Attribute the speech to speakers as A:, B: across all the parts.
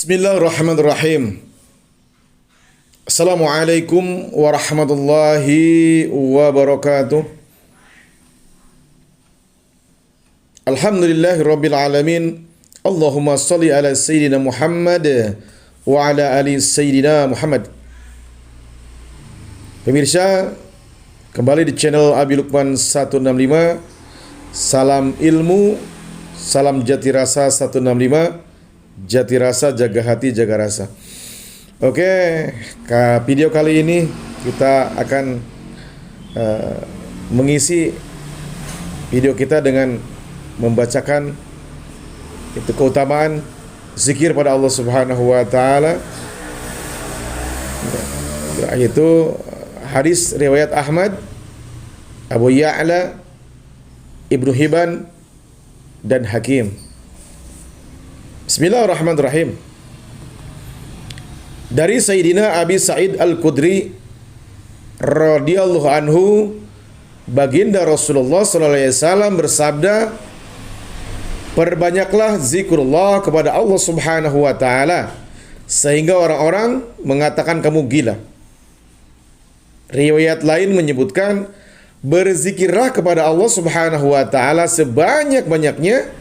A: Bismillahirrahmanirrahim. Assalamualaikum warahmatullahi wabarakatuh. Alhamdulillahi rabbil alamin. Allahumma salli ala sayyidina Muhammad wa ala ali sayyidina Muhammad. Pemirsa, kembali di channel Abi Lukman 165. Salam ilmu, salam jati rasa 165. Jati rasa, jaga hati, jaga rasa. Oke, video kali ini kita akan mengisi video kita dengan membacakan itu keutamaan zikir pada Allah Subhanahu wa taala. Yaitu hadis riwayat Ahmad, Abu Ya'la, Ibnu Hibban dan Hakim. Bismillahirrahmanirrahim. Dari Sayyidina Abi Sa'id Al-Khudri radhiyallahu anhu, baginda Rasulullah sallallahu alaihi wasallam bersabda, perbanyaklah zikrullah kepada Allah Subhanahu wa taala sehingga orang-orang mengatakan kamu gila. Riwayat lain menyebutkan, berzikirlah kepada Allah Subhanahu wa taala sebanyak-banyaknya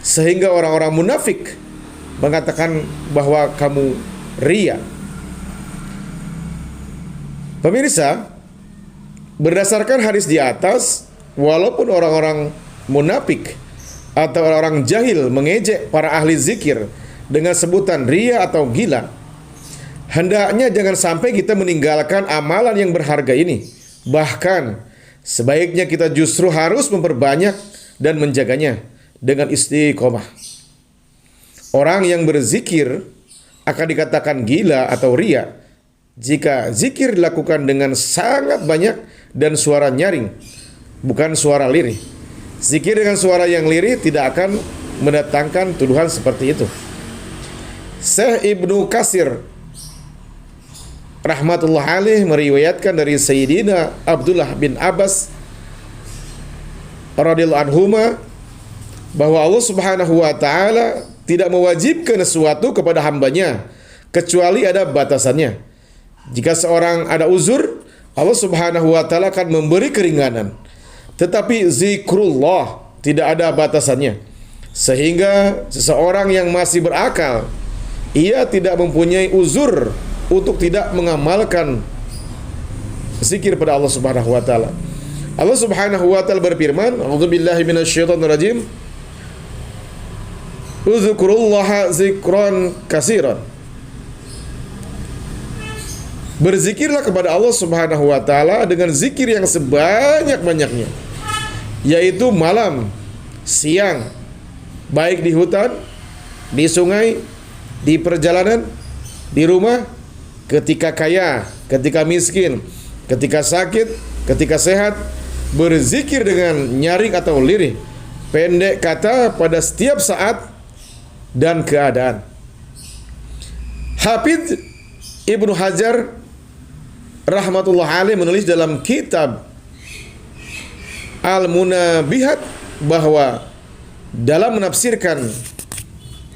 A: sehingga orang-orang munafik mengatakan bahwa kamu ria. Pemirsa, berdasarkan hadis di atas, walaupun orang-orang munafik atau orang-orang jahil mengejek para ahli zikir dengan sebutan ria atau gila, hendaknya jangan sampai kita meninggalkan amalan yang berharga ini. Bahkan sebaiknya kita justru harus memperbanyak dan menjaganya dengan istiqomah. Orang yang berzikir akan dikatakan gila atau ria jika zikir dilakukan dengan sangat banyak dan suara nyaring, bukan suara lirih. Zikir dengan suara yang lirih tidak akan mendatangkan tuduhan seperti itu. Syekh Ibnu Katsir rahmatullah alaih meriwayatkan dari Sayyidina Abdullah bin Abbas radhiyallahu anhuma bahwa Allah Subhanahu wa taala tidak mewajibkan sesuatu kepada hambanya kecuali ada batasannya. Jika seorang ada uzur, Allah Subhanahu wa taala akan memberi keringanan. Tetapi zikrullah tidak ada batasannya. Sehingga seseorang yang masih berakal, ia tidak mempunyai uzur untuk tidak mengamalkan zikir pada Allah Subhanahu wa taala. Allah Subhanahu wa taala berfirman, "A'udzubillahi minasyaitonir rajim. Uzkurullaha zikran katsiran." Berzikirlah kepada Allah Subhanahu wa taala dengan zikir yang sebanyak-banyaknya, yaitu malam, siang, baik di hutan, di sungai, di perjalanan, di rumah, ketika kaya, ketika miskin, ketika sakit, ketika sehat. Berzikir dengan nyaring atau lirih, pendek kata, pada setiap saat dan keadaan. Hafidz Ibnu Hajar rahmatullah alaih menulis dalam kitab Al-Munabihat bahwa dalam menafsirkan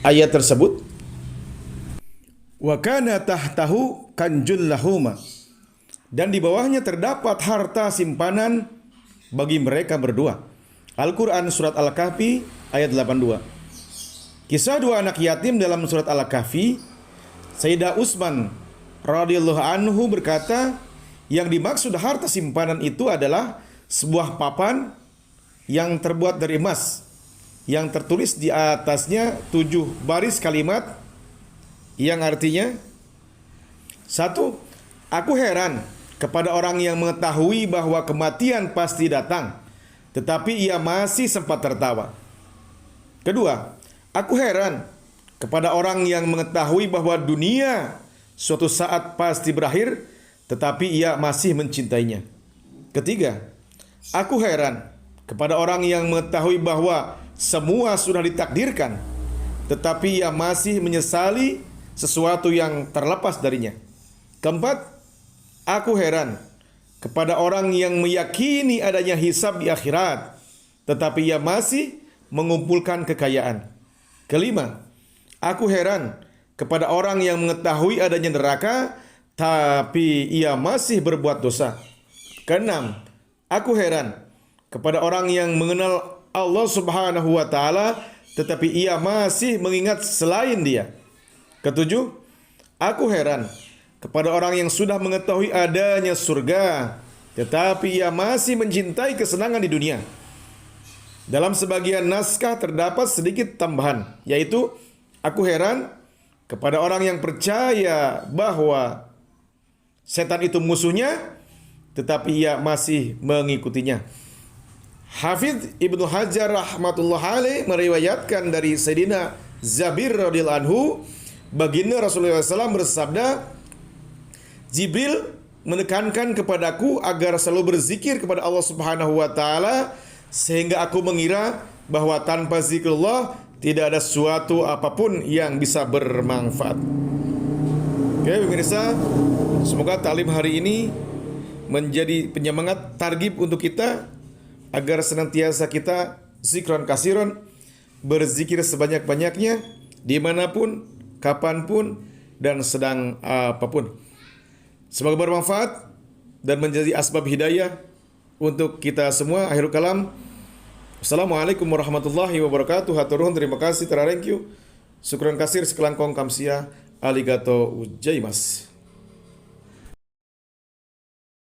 A: ayat tersebut, wa kana tahtahu kanjul lahuma, dan di bawahnya terdapat harta simpanan bagi mereka berdua. Al-Quran surat Al-Kahfi ayat 82. Kisah dua anak yatim dalam surat Al-Kahfi. Sayyidah Utsman radhiyallahu anhu berkata, yang dimaksud harta simpanan itu adalah sebuah papan yang terbuat dari emas, yang tertulis di atasnya 7 baris kalimat yang artinya: 1. Aku heran kepada orang yang mengetahui bahwa kematian pasti datang, tetapi ia masih sempat tertawa. 2. Aku heran kepada orang yang mengetahui bahwa dunia suatu saat pasti berakhir, tetapi ia masih mencintainya. 3. Aku heran kepada orang yang mengetahui bahwa semua sudah ditakdirkan, tetapi ia masih menyesali sesuatu yang terlepas darinya. 4. Aku heran kepada orang yang meyakini adanya hisab di akhirat, tetapi ia masih mengumpulkan kekayaan. 5. Aku heran kepada orang yang mengetahui adanya neraka tapi ia masih berbuat dosa. Keenam, aku heran kepada orang yang mengenal Allah Subhanahu wa taala tetapi ia masih mengingat selain Dia. Ketujuh, aku heran kepada orang yang sudah mengetahui adanya surga tetapi ia masih mencintai kesenangan di dunia. Dalam sebagian naskah terdapat sedikit tambahan, yaitu aku heran kepada orang yang percaya bahwa setan itu musuhnya, tetapi ia masih mengikutinya. Hafidz Ibnu Hajar rahmatullah alaih meriwayatkan dari Sayyidina Zabir radhiyallahu anhu, baginda Rasulullah SAW bersabda, Jibril menekankan kepadaku agar selalu berzikir kepada Allah Subhanahu wa taala sehingga aku mengira bahwa tanpa zikrullah tidak ada suatu apapun yang bisa bermanfaat. Oke, pemirsa, semoga taklim hari ini menjadi penyemangat targhib untuk kita agar senantiasa kita zikran kasiron, berzikir sebanyak-banyaknya dimanapun, kapanpun, dan sedang apapun. Semoga bermanfaat dan menjadi asbab hidayah untuk kita semua. Akhirul kalam. Assalamualaikum warahmatullahi wabarakatuh. Hatur nuhun, terima kasih, thank you. Syukran kasir, sekelangkong kamsia. Arigatou gozaimasu.